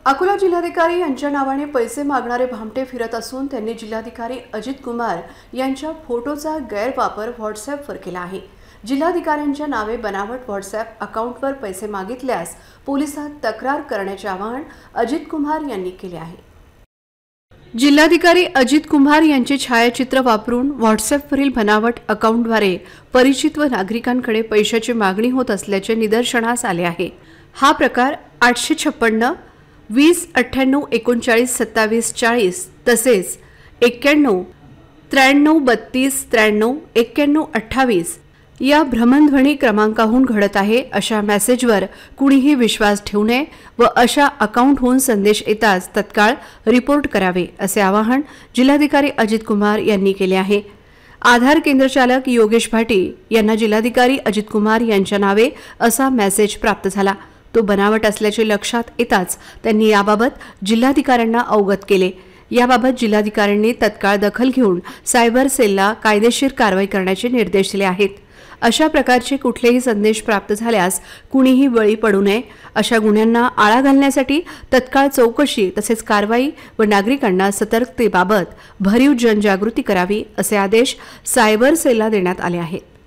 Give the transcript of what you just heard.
अकोला जिल्हाधिकारी यांच्या नावाने पैसे मागणारे भामटे फिरत असून त्यांनी जिल्हाधिकारी अजित कुमार यांच्या फोटोचा गैरवापर व्हॉट्सॲपवर केला आहे। जिल्हाधिकाऱ्यांच्या नावे बनावट व्हॉट्सॲप अकाउंटवर पैसे मागितल्यास पोलिसात तक्रार करण्याचे आवाहन अजित कुमार यांनी केले आहे। जिल्हाधिकारी अजित कुमार यांचे छायाचित्र वापरून व्हॉट्सॲपवरील बनावट अकाउंटद्वारे परिचित व नागरिकांकडे पैशाची मागणी होत असल्याचे निदर्शनास आले आहे। हा प्रकार 856 20 98 39 27 40 तसेच 91 93 32 93 91 28 या भ्रमणध्वनी क्रमांकाहून घडत आहे। अशा मेसेजवर कुणीही विश्वास ठेवू नये व अशा अकाउंटहून संदेश येताच तत्काळ रिपोर्ट करावे असे आवाहन जिल्हाधिकारी अजित कुमार यांनी केले आहे। आधार केंद्रचालक योगेश भाटी यांना जिल्हाधिकारी अजित कुमार यांच्या नावे असा मेसेज प्राप्त झाला। तो बनावट असल्याचे लक्षात येताच त्यांनी याबाबत जिल्हाधिकाऱ्यांना अवगत केले। याबाबत जिल्हाधिकाऱ्यांनी तत्काळ दखल घेऊन सायबर सेलला कायदेशीर कारवाई करण्याचे निर्देश दिले आहेत। अशा प्रकारचे कुठलेही संदेश प्राप्त झाल्यास कुणीही बळी पडू नये। अशा गुन्ह्यांना आळा घालण्यासाठी तत्काळ चौकशी तसेच कारवाई व नागरिकांना सतर्कतेबाबत भरीव जनजागृती करावी असे आदेश सायबर सेलला देण्यात आले आहेत।